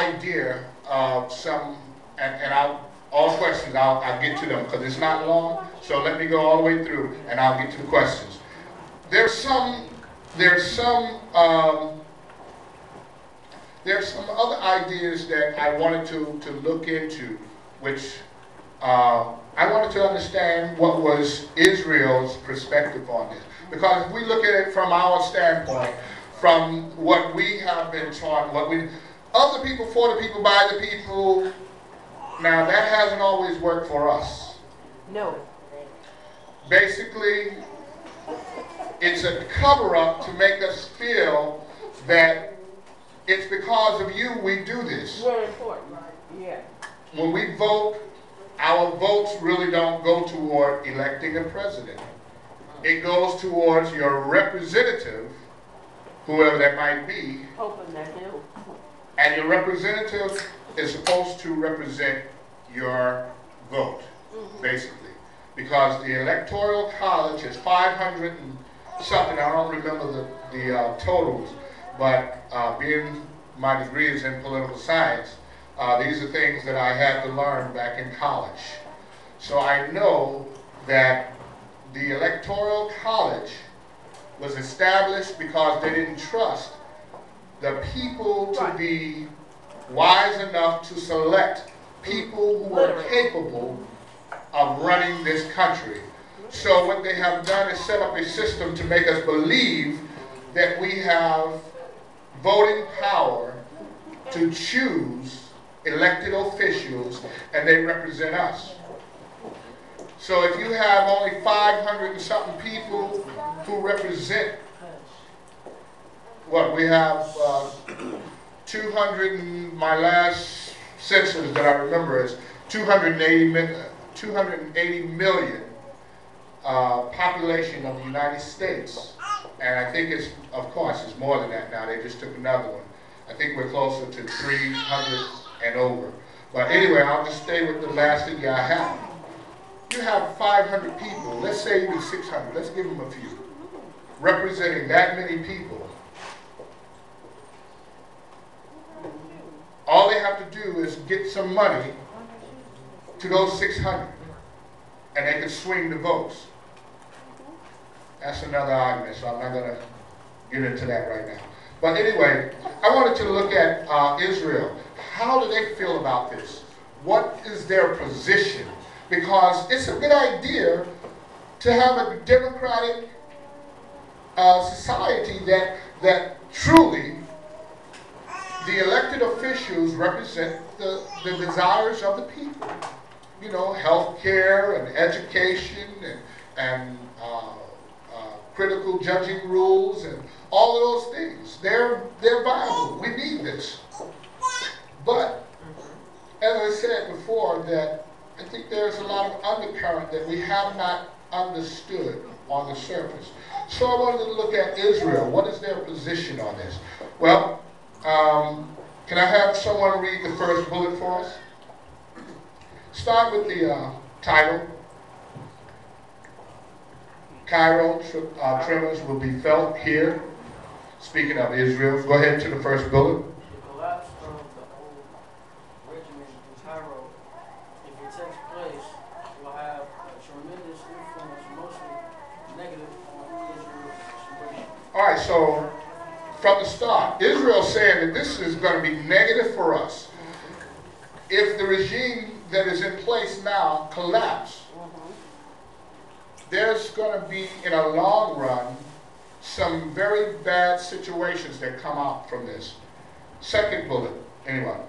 idea of some, and all questions, I'll get to them because it's not long, so let me go all the way through and I'll get to the questions. There's some other ideas that I wanted to look into, which I wanted to understand what was Israel's perspective on this. Because if we look at it from our standpoint, from what we have been taught, of the people, for the people, by the people, now that hasn't always worked for us. No. Basically, it's a cover-up to make us feel that it's because of you we do this. Very important. Yeah. When we vote, our votes really don't go toward electing a president. It goes towards your representative, whoever that might be. Hoping that he'll. And your representative is supposed to represent your vote, basically. Because the Electoral College is 500 and something, I don't remember the totals, but being my degree is in political science, these are things that I had to learn back in college. So I know that the Electoral College was established because they didn't trust the people to be wise enough to select people who were capable of running this country. So what they have done is set up a system to make us believe that we have voting power to choose elected officials and they represent us. So if you have only 500 and something people who represent, what we have 200, and my last census that I remember is 280 million population of the United States. And I think it's, of course, it's more than that now. They just took another one. I think we're closer to 300 and over. But anyway, I'll just stay with the last figure I have. You have 500 people, let's say even 600, let's give them a few, representing that many people. All they have to do is get some money to those 600, and they can swing the votes. That's another argument, so I'm not going to get into that right now. But anyway, I wanted to look at Israel. How do they feel about this? What is their position? Because it's a good idea to have a democratic society that truly the elected officials represent the desires of the people. You know, health care and education and critical judging rules and all of those things. They're viable. We need this. But, as I said before, that I think there's a lot of undercurrent that we have not understood on the surface. So I wanted to look at Israel. What is their position on this? Well, can I have someone read the first bullet for us? Start with the title. Cairo tremors will be felt here. Speaking of Israel, go ahead to the first bullet. The collapse of the old regiment in Cairo, if it takes place, will have a tremendous influence, mostly negative, on Israel's situation. All right, so from the start, Israel saying that this is going to be negative for us. If the regime that is in place now collapses, there's going to be, in a long run, some very bad situations that come out from this. Second bullet, anyone?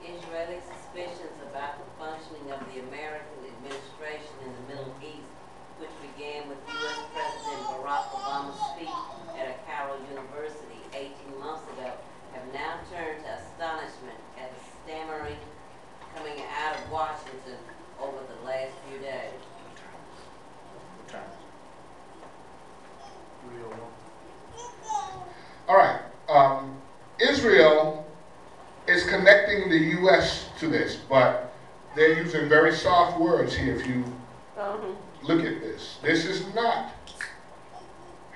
Israeli suspicions about the functioning of the American administration in the Middle East, which began with U.S. President Barack Obama's speech at a Cairo University 18 months ago, have now turned to astonishment at the stammering coming out of Washington over the last few days. All right. Israel is connecting the U.S. to this, but they're using very soft words here if you look at this. This is not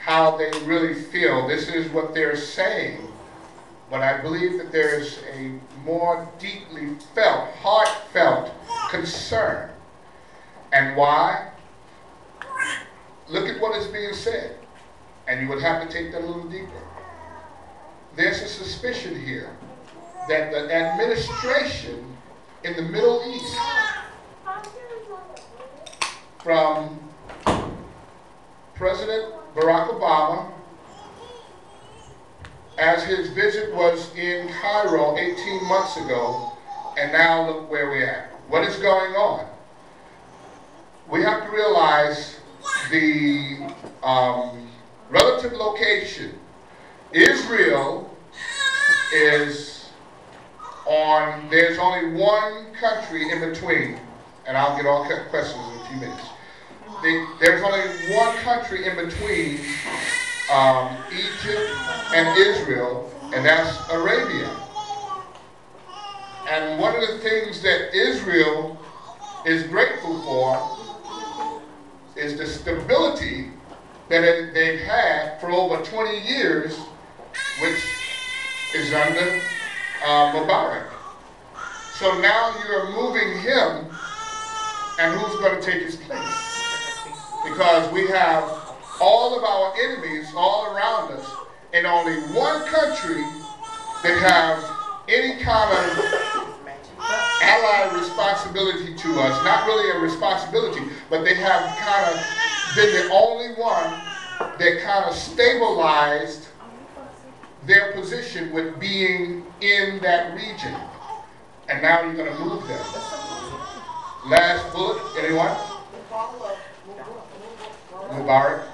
how they really feel. This is what they're saying, but I believe that there's a more deeply felt, heartfelt concern. And why? Look at what is being said, and you would have to take that a little deeper. There's a suspicion here that the administration in the Middle East, from President Barack Obama, as his visit was in Cairo 18 months ago, and now look where we're at. What is going on? We have to realize the relative location. Israel is on, there's only one country in between, and I'll get all questions in a few minutes. There's only one country in between Egypt and Israel, and that's Arabia. And one of the things that Israel is grateful for is the stability that they've had for over 20 years, which is under Mubarak. So now you're moving him, and who's going to take his place? Because we have all of our enemies all around us, and only one country that has any kind of allied responsibility to us. Not really a responsibility, but they have kind of been the only one that kind of stabilized their position with being in that region. And now you're going to move them. Last bullet, anyone? Mubarak.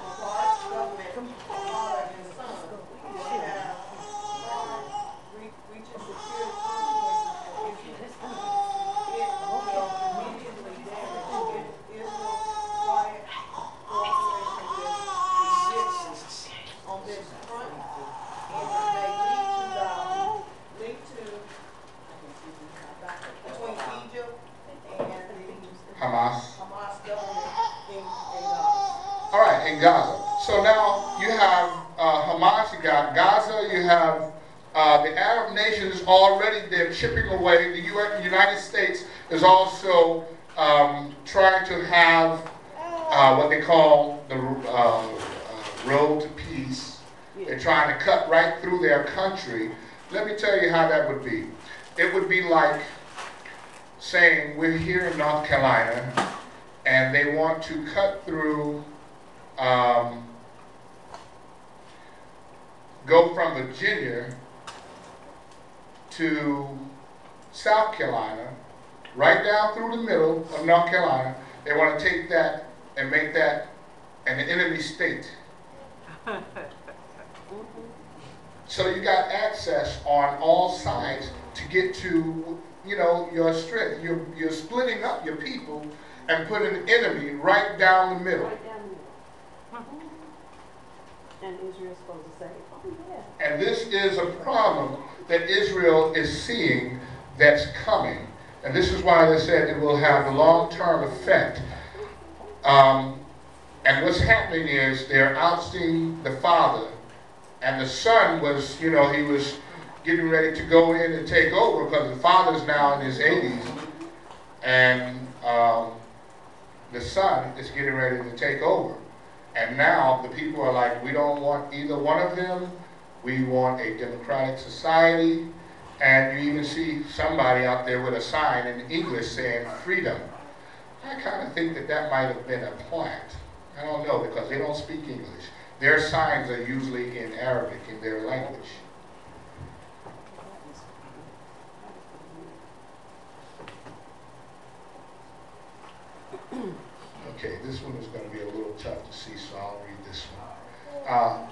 All right, in Gaza. So now you have Hamas, you got Gaza, you have the Arab nations already, they're chipping away. The United States is also trying to have what they call the road to peace. They're trying to cut right through their country. Let me tell you how that would be. It would be like saying we're here in North Carolina and they want to cut through, go from Virginia to South Carolina, right down through the middle of North Carolina. They want to take that and make that an enemy state. So you got access on all sides to get to, you know, your strength. You're splitting up your people and putting an enemy right down the middle. Right down the middle. And Israel's supposed to say, oh yeah. And this is a problem that Israel is seeing that's coming. And this is why they said it will have a long-term effect. And what's happening is they're ousting the father. And the son was, you know, he was getting ready to go in and take over because the father's now in his 80s. And the son is getting ready to take over. And now the people are like, we don't want either one of them. We want a democratic society. And you even see somebody out there with a sign in English saying freedom. I kind of think that that might have been a plant. I don't know, because they don't speak English. Their signs are usually in Arabic, in their language. Okay, this one is going to be a little tough to see, so I'll read this one.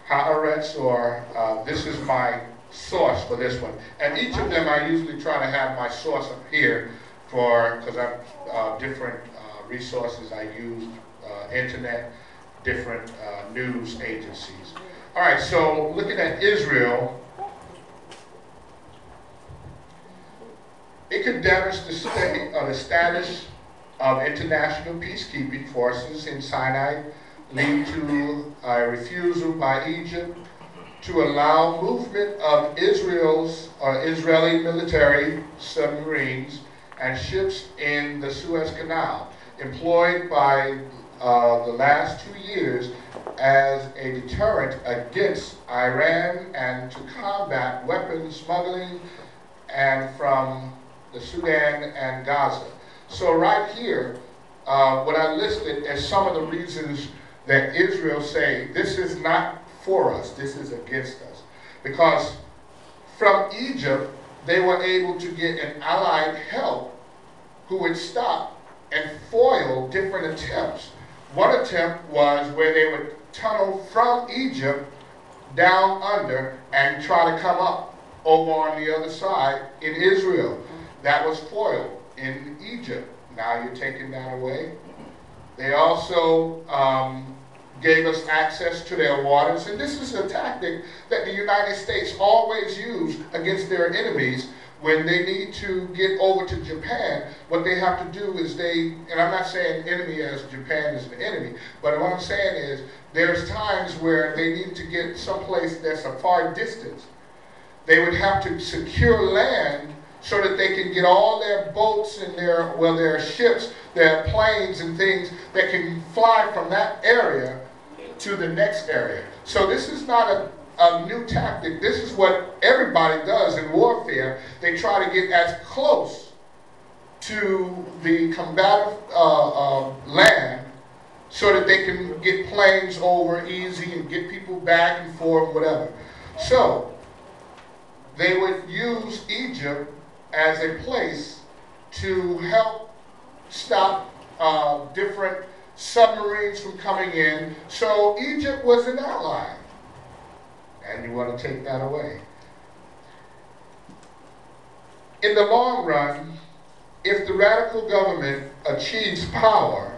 Haaretz, or this is my source for this one. And each of them I usually try to have my source up here for, because I've different resources I use, internet, different news agencies. All right, so looking at Israel, it could damage the state or the status of international peacekeeping forces in Sinai lead to a refusal by Egypt to allow movement of Israeli military submarines and ships in the Suez Canal, employed by the last 2 years as a deterrent against Iran and to combat weapons smuggling and from the Sudan and Gaza. So right here, what I listed as some of the reasons that Israel say this is not for us, this is against us. Because from Egypt, they were able to get an allied help who would stop and foil different attempts. One attempt was where they would tunnel from Egypt down under and try to come up over on the other side in Israel. That was foiled in Egypt. Now you're taking that away. They also gave us access to their waters, and this is a tactic that the United States always use against their enemies. When they need to get over to Japan, what they have to do is and I'm not saying enemy as Japan is an enemy, but what I'm saying is there's times where they need to get someplace that's a far distance. They would have to secure land so that they can get all their boats and their ships, their planes and things that can fly from that area to the next area. So this is not a new tactic. This is what everybody does in warfare. They try to get as close to the combative land so that they can get planes over easy and get people back and forth, whatever. So they would use Egypt as a place to help stop different submarines from coming in. So Egypt was an ally. And you want to take that away. In the long run, if the radical government achieves power,